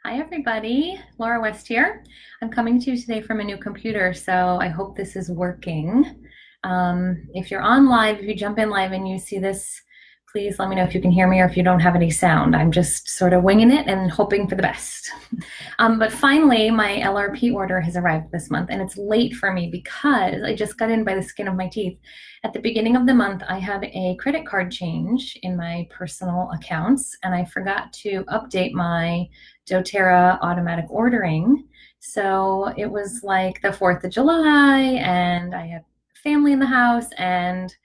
Hi everybody, Laura West here. I'm coming to you today from a new computer, so I hope this is working. If you're on live, if you jump in live and you see this, please let me know if you can hear me or if you don't have any sound. I'm just sort of winging it and hoping for the best. But finally, my LRP order has arrived this month, and it's late for me because I just got in by the skin of my teeth. At the beginning of the month, I had a credit card change in my personal accounts, and I forgot to update my doTERRA automatic ordering. So it was like the 4th of July, and I had family in the house, and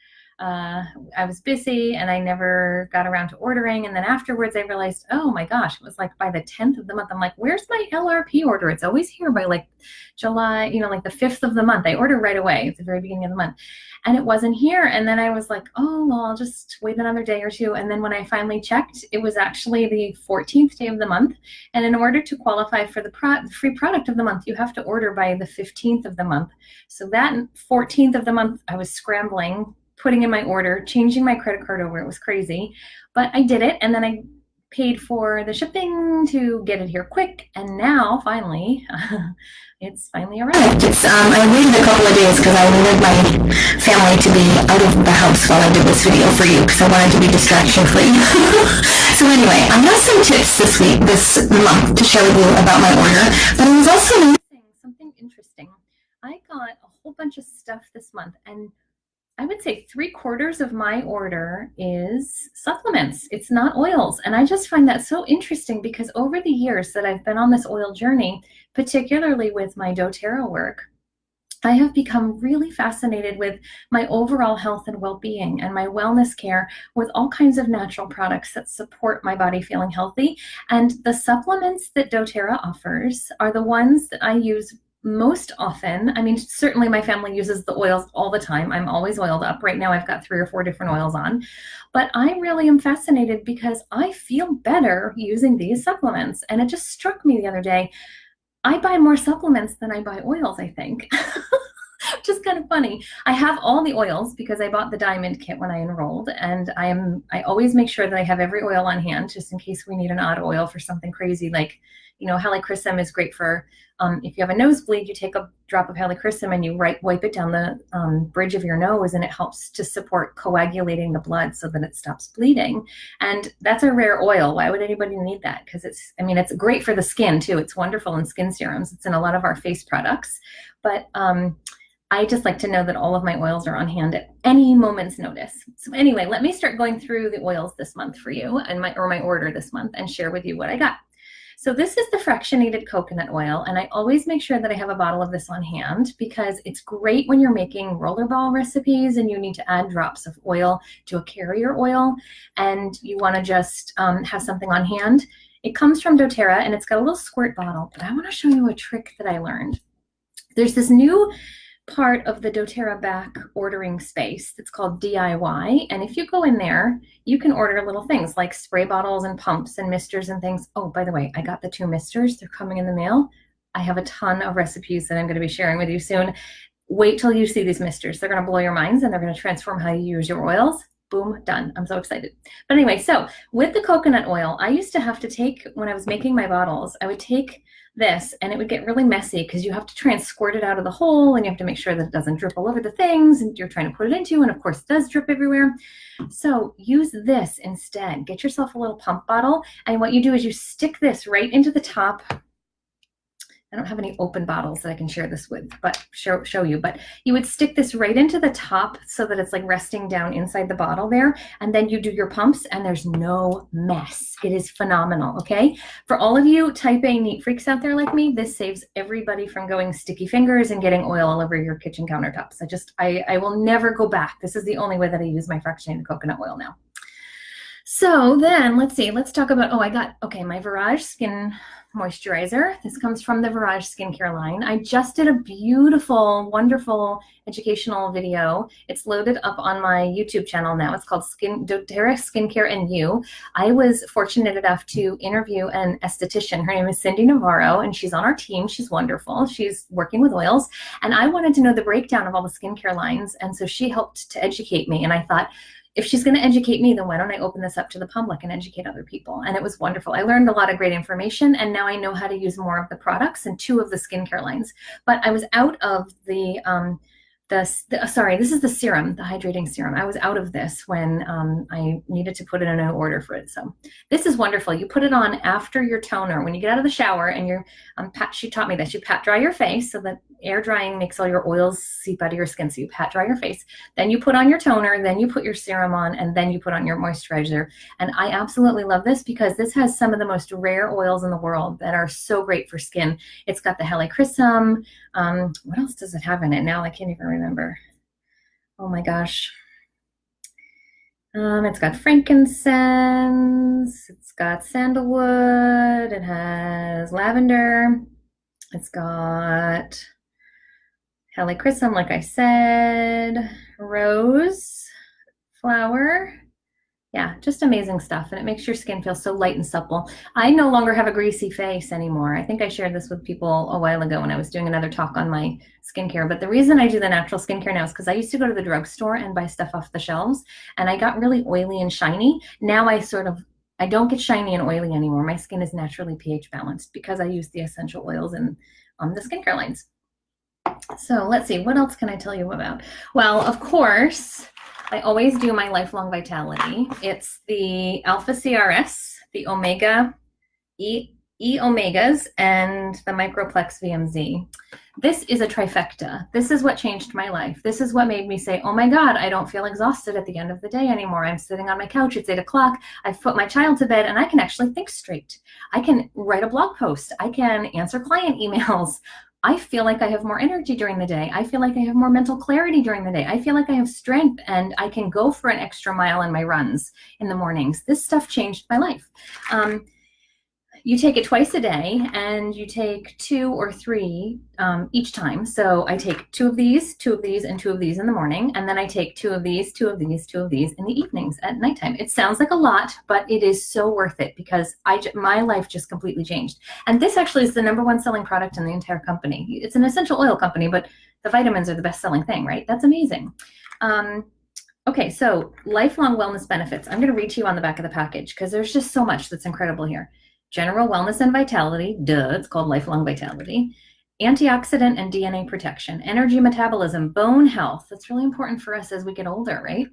I was busy and I never got around to ordering. And then afterwards I realized, oh my gosh, it was like by the 10th of the month. I'm like, where's my LRP order? It's always here by like July, like the 5th of the month. I order right away at the very beginning of the month. And it wasn't here. And then I was like, oh, well, I'll just wait another day or two. And then when I finally checked, it was actually the 14th day of the month. And in order to qualify for the free product of the month, you have to order by the 15th of the month. So that 14th of the month, I was scrambling, putting in my order, changing my credit card over. It was crazy, but I did it. And then I paid for the shipping to get it here quick. And now finally, it's finally arrived. I waited a couple of days because I needed my family to be out of the house while I did this video for you because I wanted to be distraction free. So anyway, I have some tips this month to share with you about my order, but I was also noticing something interesting. I got a whole bunch of stuff this month, and I would say 3/4 of my order is supplements. It's not oils. And I just find that so interesting because over the years that I've been on this oil journey, particularly with my doTERRA work, I have become really fascinated with my overall health and well-being and my wellness care with all kinds of natural products that support my body feeling healthy. And the supplements that doTERRA offers are the ones that I use most often. I mean, certainly my family uses the oils all the time. I'm always oiled up. Right now I've got 3 or 4 different oils on, but I really am fascinated because I feel better using these supplements. And it just struck me the other day, I buy more supplements than I buy oils, I think. Which is kind of funny. I have all the oils because I bought the diamond kit when I enrolled, and I always make sure that I have every oil on hand just in case we need an odd oil for something crazy like, helichrysum is great for if you have a nosebleed, you take a drop of helichrysum and you wipe it down the bridge of your nose, and it helps to support coagulating the blood so that it stops bleeding. And that's a rare oil. Why would anybody need that? Because it's great for the skin too. It's wonderful in skin serums. It's in a lot of our face products. But I just like to know that all of my oils are on hand at any moment's notice. So anyway, let me start going through the oils this month for you and my order this month and share with you what I got. So this is the fractionated coconut oil, and I always make sure that I have a bottle of this on hand because it's great when you're making rollerball recipes and you need to add drops of oil to a carrier oil and you want to just have something on hand. It comes from doTERRA and it's got a little squirt bottle, but I want to show you a trick that I learned. There's this new part of the doTERRA back ordering space that's called DIY, and if you go in there you can order little things like spray bottles and pumps and misters and things. Oh, by the way, I got the 2 misters. They're coming in the mail. I have a ton of recipes that I'm going to be sharing with you soon. Wait till you see these misters. They're going to blow your minds and they're going to transform how you use your oils. Boom, done. I'm so excited. But anyway, so with the coconut oil, I used to have to take, when I was making my bottles, I would take this and it would get really messy because you have to try and squirt it out of the hole and you have to make sure that it doesn't drip all over the things and you're trying to put it into, and of course it does drip everywhere. So use this instead. Get yourself a little pump bottle, and what you do is you stick this right into the top. I don't have any open bottles that I can share this with, but show you. But you would stick this right into the top so that it's like resting down inside the bottle there. And then you do your pumps and there's no mess. It is phenomenal, okay? For all of you type A neat freaks out there like me, this saves everybody from going sticky fingers and getting oil all over your kitchen countertops. I will never go back. This is the only way that I use my fractionated coconut oil now. So then let's see, let's talk about, my Verage Skin Moisturizer. This comes from the Verage skincare line. I just did a beautiful, wonderful educational video. It's loaded up on my YouTube channel now. It's called doTERRA Skincare and You. I was fortunate enough to interview an esthetician. Her name is Cindy Navarro, and she's on our team. She's wonderful. She's working with oils, and I wanted to know the breakdown of all the skincare lines, and so she helped to educate me, and I thought, if she's going to educate me, then why don't I open this up to the public and educate other people? And it was wonderful. I learned a lot of great information, and now I know how to use more of the products and 2 of the skincare lines. But I was out of sorry, this is the serum, the hydrating serum. I was out of this when I needed to put in an order for it. So this is wonderful. You put it on after your toner. When you get out of the shower and you're, she taught me this, you pat dry your face so that air drying makes all your oils seep out of your skin. So you pat dry your face, then you put on your toner, then you put your serum on, and then you put on your moisturizer. And I absolutely love this because this has some of the most rare oils in the world that are so great for skin. It's got the helichrysum. What else does it have in it now? I can't even remember. Oh my gosh. It's got frankincense, it's got sandalwood, it has lavender, it's got helichrysum, like I said, rose flower. Yeah, just amazing stuff. And it makes your skin feel so light and supple. I no longer have a greasy face anymore. I think I shared this with people a while ago when I was doing another talk on my skincare. But the reason I do the natural skincare now is because I used to go to the drugstore and buy stuff off the shelves, and I got really oily and shiny. Now I don't get shiny and oily anymore. My skin is naturally pH balanced because I use the essential oils in the skincare lines. So let's see, what else can I tell you about? Well, of course, I always do my lifelong vitality. It's the Alpha CRS, the Omega E Omegas, and the Microplex VMZ. This is a trifecta. This is what changed my life. This is what made me say, oh my God, I don't feel exhausted at the end of the day anymore. I'm sitting on my couch, it's 8 o'clock. I've put my child to bed and I can actually think straight. I can write a blog post. I can answer client emails. I feel like I have more energy during the day. I feel like I have more mental clarity during the day. I feel like I have strength and I can go for an extra mile in my runs in the mornings. This stuff changed my life. You take it twice a day and you take 2 or 3 each time. So I take 2 of these, 2 of these, and 2 of these in the morning. And then I take 2 of these, 2 of these, 2 of these in the evenings at nighttime. It sounds like a lot, but it is so worth it because my life just completely changed. And this actually is the #1 selling product in the entire company. It's an essential oil company, but the vitamins are the best selling thing, right? That's amazing. Okay, so lifelong wellness benefits. I'm going to read to you on the back of the package because there's just so much that's incredible here. General wellness and vitality, duh, it's called lifelong vitality. Antioxidant and DNA protection, energy metabolism, bone health. That's really important for us as we get older, right?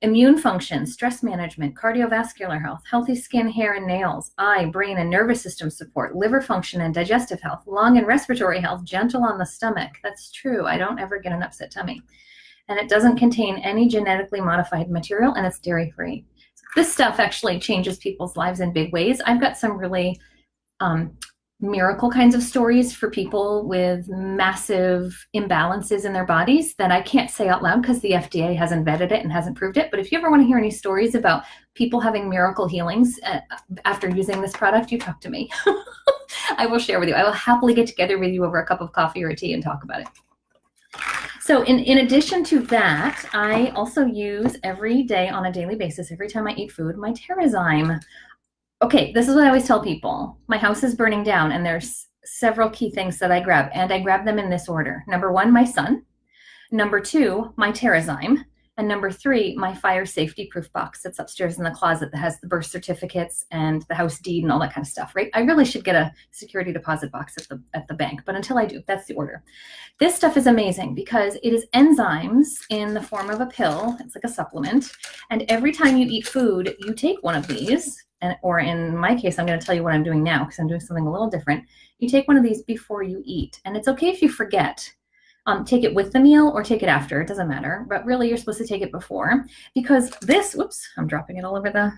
Immune function, stress management, cardiovascular health, healthy skin, hair, and nails, eye, brain, and nervous system support, liver function and digestive health, lung and respiratory health, gentle on the stomach. That's true. I don't ever get an upset tummy. And it doesn't contain any genetically modified material, and it's dairy-free. This stuff actually changes people's lives in big ways. I've got some really miracle kinds of stories for people with massive imbalances in their bodies that I can't say out loud because the FDA hasn't vetted it and hasn't proved it. But if you ever want to hear any stories about people having miracle healings after using this product, you talk to me. I will share with you. I will happily get together with you over a cup of coffee or tea and talk about it. So in addition to that, I also use every day on a daily basis, every time I eat food, my Terrazyme. Okay, this is what I always tell people. My house is burning down and there's several key things that I grab, and I grab them in this order. #1, my son. #2, my Terrazyme. And #3, my fire safety proof box that's upstairs in the closet that has the birth certificates and the house deed and all that kind of stuff, right? I really should get a security deposit box at the bank, but until I do, that's the order. This stuff is amazing because it is enzymes in the form of a pill. It's like a supplement. And every time you eat food, you take one of these, or in my case, I'm going to tell you what I'm doing now because I'm doing something a little different. You take one of these before you eat, and it's okay if you forget. Take it with the meal or take it after, it doesn't matter, but really you're supposed to take it before because this, whoops, I'm dropping it all over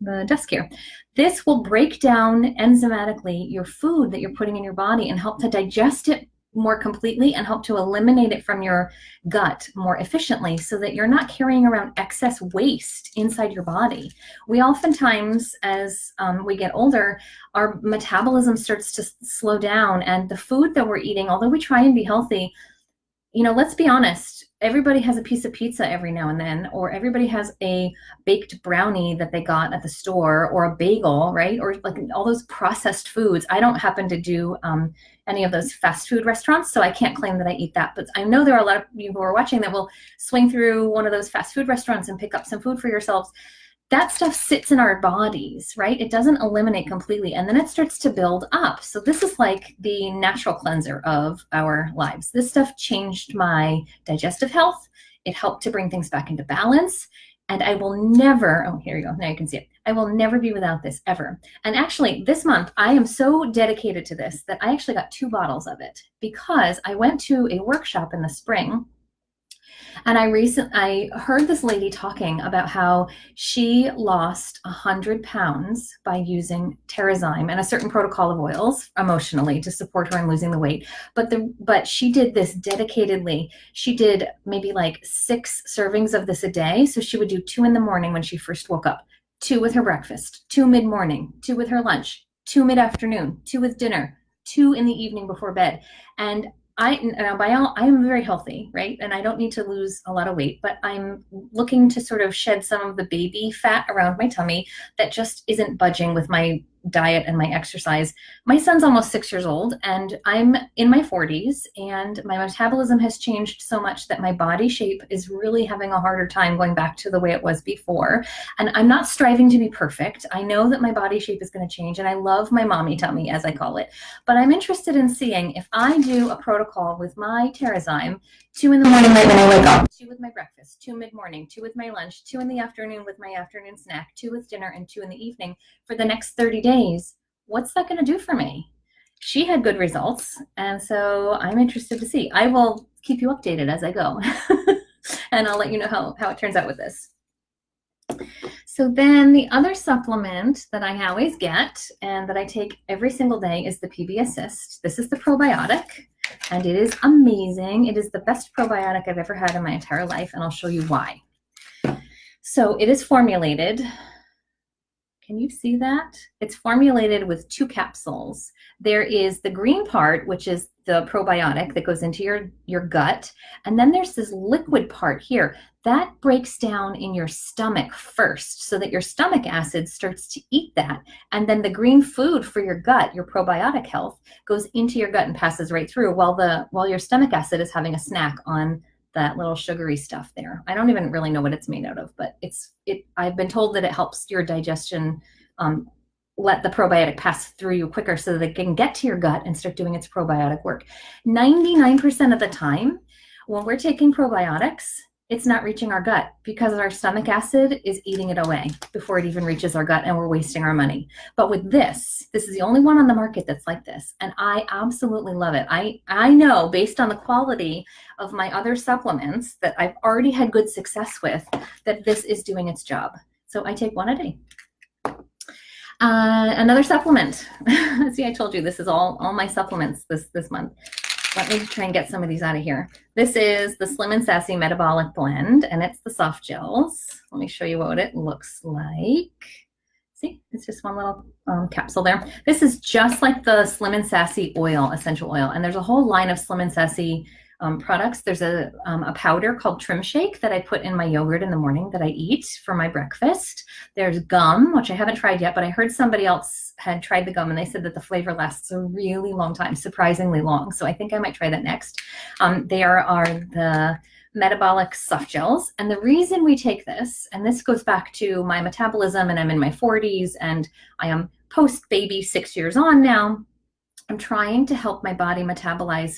the desk here. This will break down enzymatically your food that you're putting in your body and help to digest it more completely and help to eliminate it from your gut more efficiently so that you're not carrying around excess waste inside your body. We oftentimes, as we get older, our metabolism starts to slow down, and the food that we're eating, although we try and be healthy, you know, let's be honest, everybody has a piece of pizza every now and then, or everybody has a baked brownie that they got at the store, or a bagel, right? Or like all those processed foods. I don't happen to do any of those fast food restaurants, so I can't claim that I eat that. But I know there are a lot of you who are watching that will swing through one of those fast food restaurants and pick up some food for yourselves. That stuff sits in our bodies, right? It doesn't eliminate completely, and then it starts to build up. So this is like the natural cleanser of our lives. This stuff changed my digestive health. It helped to bring things back into balance. And I will never, oh, here you go, now you can see it. I will never be without this, ever. And actually, this month, I am so dedicated to this that I actually got 2 bottles of it, because I went to a workshop in the spring. And I heard this lady talking about how she lost 100 pounds by using Terrazyme and a certain protocol of oils emotionally to support her in losing the weight. But she did this dedicatedly. She did maybe like 6 servings of this a day. So she would do 2 in the morning when she first woke up, 2 with her breakfast, 2 mid-morning, 2 with her lunch, 2 mid-afternoon, 2 with dinner, 2 in the evening before bed. And I am very healthy, right? And I don't need to lose a lot of weight, but I'm looking to sort of shed some of the baby fat around my tummy that just isn't budging with my diet and my exercise. My son's almost 6 years old, and I'm in my 40s, and my metabolism has changed so much that my body shape is really having a harder time going back to the way it was before. And I'm not striving to be perfect. I know that my body shape is going to change, and I love my mommy tummy, as I call it. But I'm interested in seeing if I do a protocol with my Terrazyme, 2 in the morning right when I wake up, 2 with my breakfast, 2 mid-morning, 2 with my lunch, 2 in the afternoon with my afternoon snack, 2 with dinner, and 2 in the evening for the next 30 days. What's that going to do for me? She had good results, and so I'm interested to see. I will keep you updated as I go, and I'll let you know how it turns out with this. So then the other supplement that I always get and that I take every single day is the PB Assist. This is the probiotic, and it is amazing. It is the best probiotic I've ever had in my entire life, and I'll show you why. So it is formulated. Can you see that? It's formulated with 2 capsules. There is the green part, which is the probiotic that goes into your gut. And then there's this liquid part here that breaks down in your stomach first so that your stomach acid starts to eat that. And then the green food for your gut, your probiotic health, goes into your gut and passes right through while your stomach acid is having a snack on that little sugary stuff there. I don't even really know what it's made out of, but I've been told that it helps your digestion let the probiotic pass through you quicker so that it can get to your gut and start doing its probiotic work. 99% of the time, when we're taking probiotics, it's not reaching our gut because our stomach acid is eating it away before it even reaches our gut, and we're wasting our money. But with this is the only one on the market that's like this, and I absolutely love it. I know based on the quality of my other supplements that I've already had good success with that this is doing its job. So I take 1 a day. Another supplement. See, I told you this is all my supplements this month. Let me try and get some of these out of here. This is the Slim and Sassy Metabolic Blend, and it's the soft gels. Let me show you what it looks like. See, it's just one little capsule there. This is just like the Slim and Sassy oil, essential oil, and there's a whole line of Slim and Sassy products. There's a powder called Trim Shake that I put in my yogurt in the morning that I eat for my breakfast. There's gum, which I haven't tried yet, but I heard somebody else had tried the gum and they said that the flavor lasts a really long time, surprisingly long. So I think I might try that next. There are the metabolic soft gels. And the reason we take this, and this goes back to my metabolism, and I'm in my 40s and I am post-baby 6 years on now, I'm trying to help my body metabolize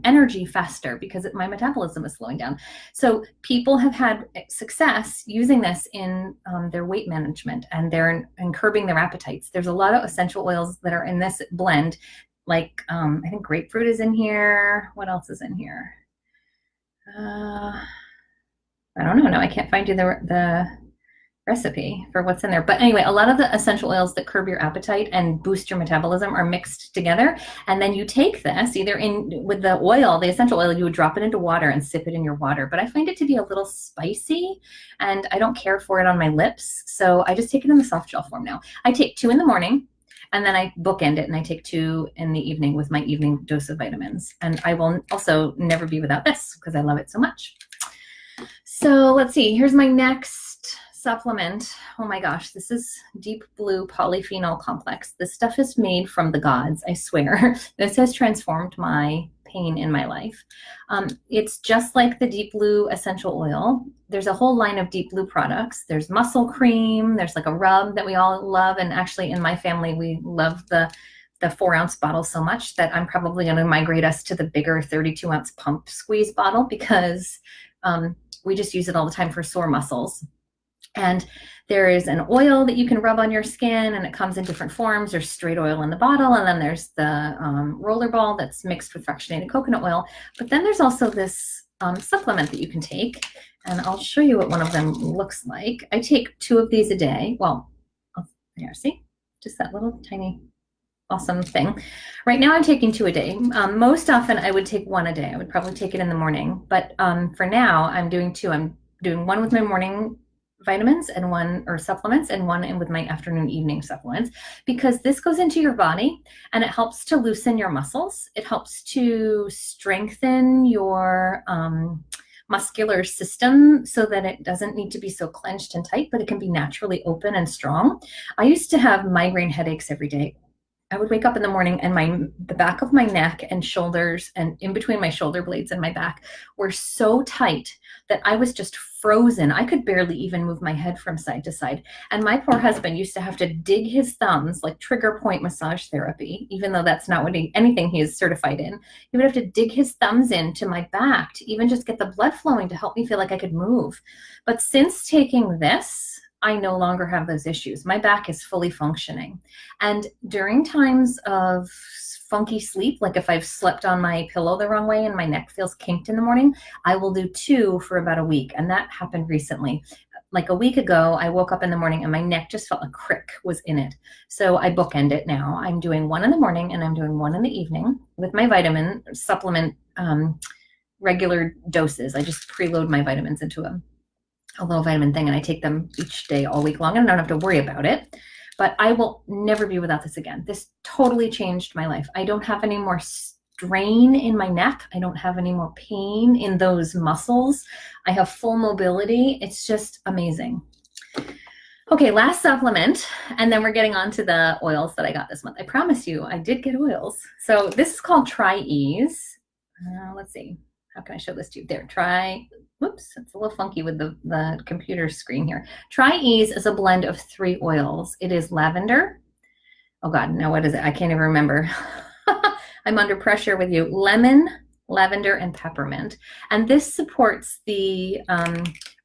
energy faster because my metabolism is slowing down. So people have had success using this in their weight management and and curbing their appetites. There's a lot of essential oils that are in this blend, like I think grapefruit is in here. What else is in here? I don't know. No, I can't find you the recipe for what's in there. But anyway, a lot of the essential oils that curb your appetite and boost your metabolism are mixed together. And then you take this either with the oil, the essential oil, you would drop it into water and sip it in your water. But I find it to be a little spicy and I don't care for it on my lips. So I just take it in the soft gel form now. I take 2 in the morning, And then I bookend it and I take 2 in the evening with my evening dose of vitamins. And I will also never be without this because I love it so much. So let's see, here's my next supplement. Oh my gosh, this is Deep Blue Polyphenol Complex. This stuff is made from the gods, I swear. This has transformed my pain in my life. It's just like the Deep Blue essential oil. There's a whole line of Deep Blue products. There's muscle cream. There's like a rub that we all love. And actually in my family, we love the 4-ounce bottle so much that I'm probably going to migrate us to the bigger 32-ounce pump squeeze bottle because we just use it all the time for sore muscles. And there is an oil that you can rub on your skin, and it comes in different forms. There's straight oil in the bottle, and then there's the roller ball that's mixed with fractionated coconut oil. But then there's also this supplement that you can take, and I'll show you what one of them looks like. I take 2 of these a day. Well, there, see? Just that little tiny awesome thing. Right now I'm taking 2 a day. Most often I would take 1 a day. I would probably take it in the morning. But for now, I'm doing 2. I'm doing 1 with my morning vitamins and 1 or supplements and 1 in with my afternoon evening supplements, because this goes into your body and it helps to loosen your muscles. It helps to strengthen your muscular system so that it doesn't need to be so clenched and tight, but it can be naturally open and strong. I used to have migraine headaches every day. I would wake up in the morning and the back of my neck and shoulders and in between my shoulder blades and my back were so tight that I was just frozen. I could barely even move my head from side to side. And my poor husband used to have to dig his thumbs, like trigger point massage therapy, even though that's not anything he is certified in. He would have to dig his thumbs into my back to even just get the blood flowing to help me feel like I could move. But since taking this, I no longer have those issues. My back is fully functioning. And during times of funky sleep, like if I've slept on my pillow the wrong way and my neck feels kinked in the morning, I will do 2 for about a week. And that happened recently. Like a week ago, I woke up in the morning and my neck just felt a crick was in it. So I bookend it now. I'm doing 1 in the morning and I'm doing 1 in the evening with my vitamin supplement regular doses. I just preload my vitamins into a little vitamin thing and I take them each day all week long and I don't have to worry about it. But I will never be without this again. This totally changed my life. I don't have any more strain in my neck. I don't have any more pain in those muscles. I have full mobility. It's just amazing. Okay, last supplement, and then we're getting on to the oils that I got this month. I promise you, I did get oils. So this is called TriEase. Let's see. How can I show this to you? There, whoops, it's a little funky with the computer screen here. TriEase is a blend of 3 oils. It is lavender. Oh God, now what is it? I can't even remember. I'm under pressure with you. Lemon, lavender, and peppermint. And this supports the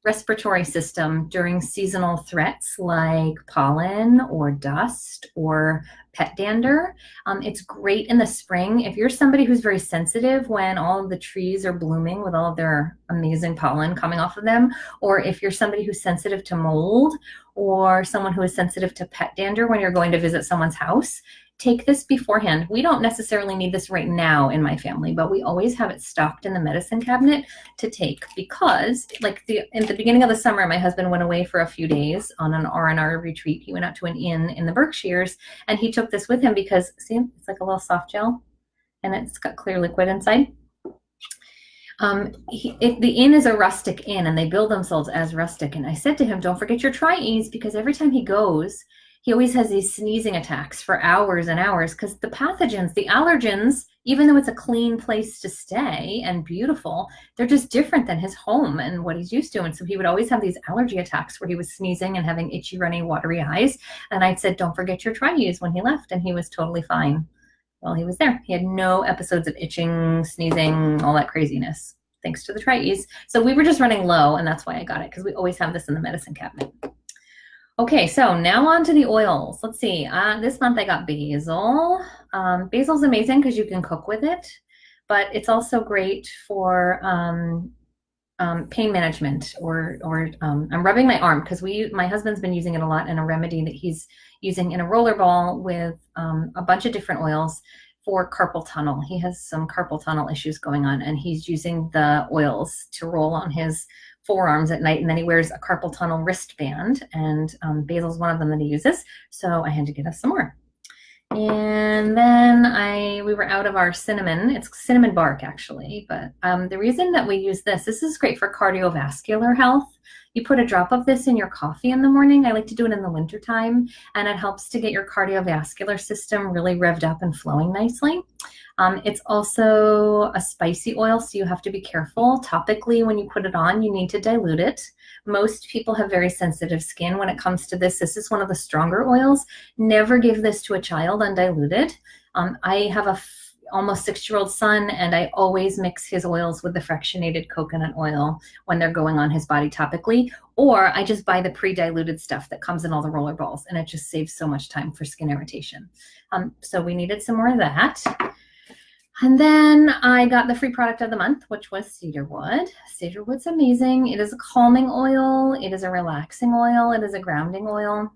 respiratory system during seasonal threats like pollen or dust or pet dander. It's great in the spring. If you're somebody who's very sensitive when all of the trees are blooming with all of their amazing pollen coming off of them, or if you're somebody who's sensitive to mold, or someone who is sensitive to pet dander when you're going to visit someone's house, take this beforehand. We don't necessarily need this right now in my family, but we always have it stocked in the medicine cabinet to take because in the beginning of the summer, my husband went away for a few days on an R&R retreat. He went out to an inn in the Berkshires and he took this with him because see, it's like a little soft gel and it's got clear liquid inside. The inn is a rustic inn and they build themselves as rustic. And I said to him, don't forget your TriEase because every time he goes, he always has these sneezing attacks for hours and hours because the pathogens, the allergens, even though it's a clean place to stay and beautiful, they're just different than his home and what he's used to. And so he would always have these allergy attacks where he was sneezing and having itchy, runny, watery eyes. And I said, don't forget your TriEase when he left. And he was totally fine while he was there. He had no episodes of itching, sneezing, all that craziness, thanks to the TriEase. So we were just running low and that's why I got it because we always have this in the medicine cabinet. Okay, so now on to the oils. Let's see. This month I got basil. Basil's amazing because you can cook with it, but it's also great for pain management. I'm rubbing my arm because my husband's been using it a lot in a remedy that he's using in a roller ball with a bunch of different oils for carpal tunnel. He has some carpal tunnel issues going on, and he's using the oils to roll on his forearms at night, and then he wears a carpal tunnel wristband, and Basil's one of them that he uses, so I had to get us some more. And then we were out of our cinnamon. It's cinnamon bark actually, but the reason that we use this is great for cardiovascular health. You put a drop of this in your coffee in the morning. I like to do it in the wintertime, and it helps to get your cardiovascular system really revved up and flowing nicely. It's also a spicy oil, so you have to be careful. Topically, when you put it on, you need to dilute it. Most people have very sensitive skin when it comes to this. This is one of the stronger oils. Never give this to a child undiluted. I have a almost 6-year-old son, and I always mix his oils with the fractionated coconut oil when they're going on his body topically, or I just buy the pre-diluted stuff that comes in all the roller balls, and it just saves so much time for skin irritation. So we needed some more of that. And then I got the free product of the month, which was Cedarwood. Cedarwood's amazing. It is a calming oil. It is a relaxing oil. It is a grounding oil.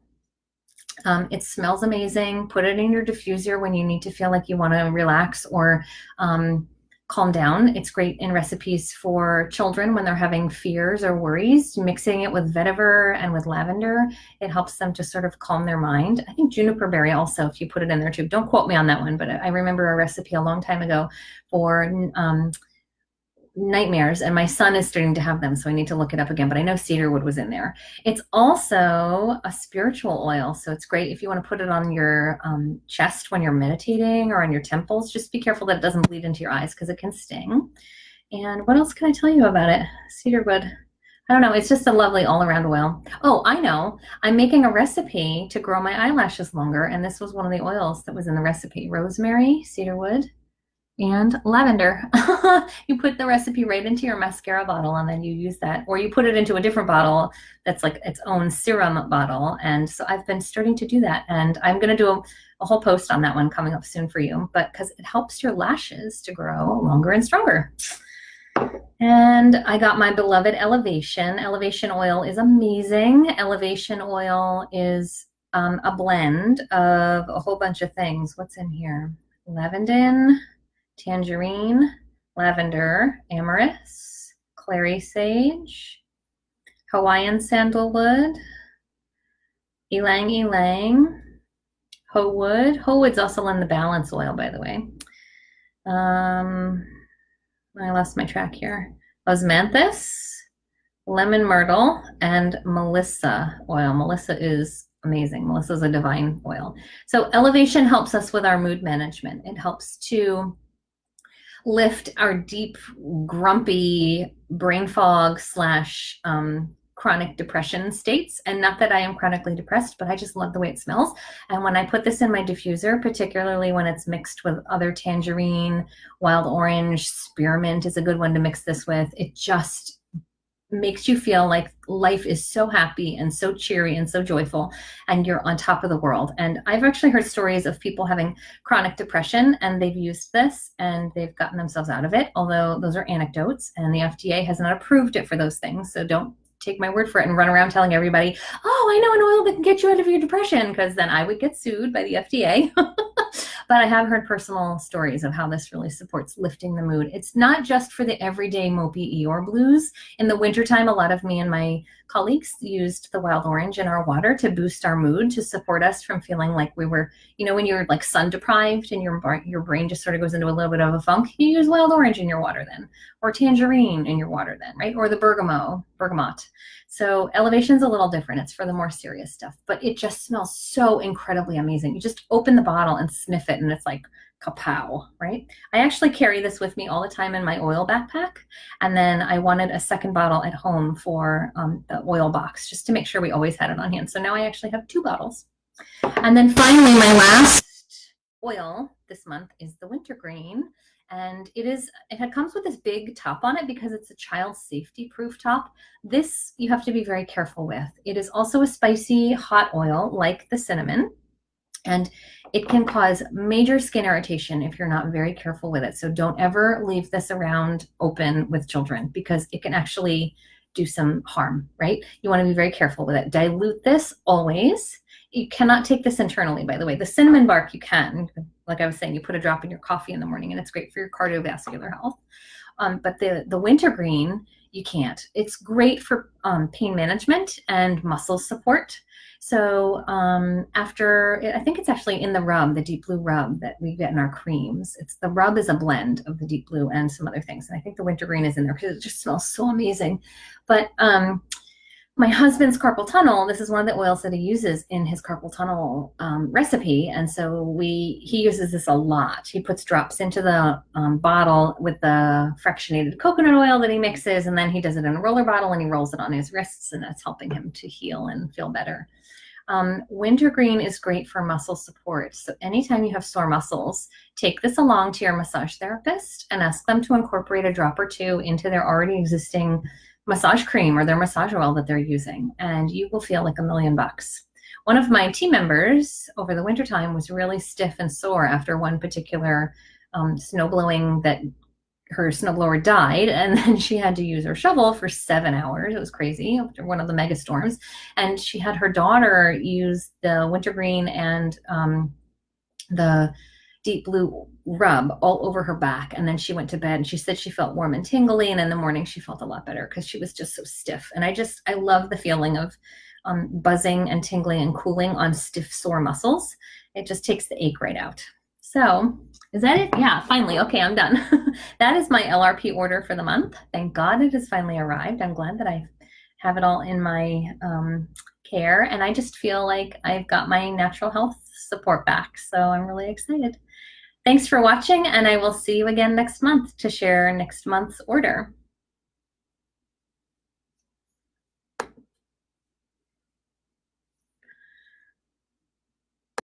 It smells amazing. Put it in your diffuser when you need to feel like you want to relax or calm down. It's great in recipes for children when they're having fears or worries. Mixing it with vetiver and with lavender, it helps them to sort of calm their mind. I think juniper berry also, if you put it in there too. Don't quote me on that one, but I remember a recipe a long time ago for nightmares, and my son is starting to have them, so I need to look it up again, but I know cedarwood was in there. It's also a spiritual oil, so it's great if you want to put it on your chest when you're meditating or on your temples. Just be careful that it doesn't bleed into your eyes because it can sting. And what else can I tell you about it? Cedarwood, I don't know, it's just a lovely all-around oil. Oh, I know, I'm making a recipe to grow my eyelashes longer, and this was one of the oils that was in the recipe. Rosemary, cedarwood, and lavender. You put the recipe right into your mascara bottle, and then you use that, or you put it into a different bottle that's like its own serum bottle. And so I've been starting to do that, and I'm going to do a whole post on that one coming up soon for you, but because it helps your lashes to grow longer and stronger. And I got my beloved Elevation. Elevation oil is amazing. Elevation oil is a blend of a whole bunch of things. What's in here? Lavender, tangerine, lavender, amorous, clary sage, Hawaiian sandalwood, ylang ylang, hoe wood. Hoe wood's also in the balance oil, by the way. I lost my track here. Osmanthus, lemon myrtle, and Melissa oil. Melissa is amazing. Melissa is a divine oil. So Elevation helps us with our mood management. It helps to lift our deep, grumpy brain fog / chronic depression states. And not that I am chronically depressed, but I just love the way it smells. And when I put this in my diffuser, particularly when it's mixed with other tangerine, wild orange, spearmint is a good one to mix this with. It just makes you feel like life is so happy and so cheery and so joyful, and you're on top of the world. And I've actually heard stories of people having chronic depression, and they've used this and they've gotten themselves out of it, although those are anecdotes, and the FDA has not approved it for those things. So don't take my word for it and run around telling everybody, oh, I know an oil that can get you out of your depression, because then I would get sued by the FDA. But I have heard personal stories of how this really supports lifting the mood. It's not just for the everyday mopey Eeyore blues. In the wintertime, a lot of me and my colleagues used the wild orange in our water to boost our mood, to support us from feeling like we were, you know, when you're like sun deprived and your brain just sort of goes into a little bit of a funk, you use wild orange in your water then, or tangerine in your water then, right? Or the bergamot. So Elevation's a little different. It's for the more serious stuff, but it just smells so incredibly amazing. You just open the bottle and sniff it, and it's like kapow, right? I actually carry this with me all the time in my oil backpack. And then I wanted a second bottle at home for the oil box, just to make sure we always had it on hand. So now I actually have 2 bottles. And then finally, my last oil this month is the Wintergreen. And it comes with this big top on it because it's a child safety proof top. This you have to be very careful with. It is also a spicy hot oil like the cinnamon, and it can cause major skin irritation if you're not very careful with it. So don't ever leave this around open with children, because it can actually do some harm, right? You want to be very careful with it. Dilute this always. You cannot take this internally, by the way. The cinnamon bark you can. Like I was saying, you put a drop in your coffee in the morning, and it's great for your cardiovascular health. But the Wintergreen you can't. It's great for pain management and muscle support. So after, I think it's actually in the rub, the deep blue rub that we get in our creams. The rub is a blend of the deep blue and some other things. And I think the wintergreen is in there because it just smells so amazing. But my husband's carpal tunnel, this is one of the oils that he uses in his carpal tunnel recipe. And so he uses this a lot. He puts drops into the bottle with the fractionated coconut oil that he mixes, and then he does it in a roller bottle and he rolls it on his wrists, and that's helping him to heal and feel better. Wintergreen is great for muscle support. So anytime you have sore muscles, take this along to your massage therapist and ask them to incorporate a drop or two into their already existing massage cream or their massage oil that they're using, and you will feel like $1,000,000. One of my team members over the wintertime was really stiff and sore after one particular snow blowing that her snowblower died, and then she had to use her shovel for 7 hours. It was crazy after one of the mega storms, and she had her daughter use the wintergreen and the deep blue rub all over her back, and then she went to bed and she said she felt warm and tingly, and in the morning she felt a lot better because she was just so stiff. And I love the feeling of buzzing and tingling and cooling on stiff, sore muscles. It just takes the ache right out. So is that it? Yeah, finally. Okay, I'm done. That is my LRP order for the month. Thank God it has finally arrived. I'm glad that I have it all in my care, and I just feel like I've got my natural health support back. So I'm really excited. Thanks for watching, and I will see you again next month to share next month's order.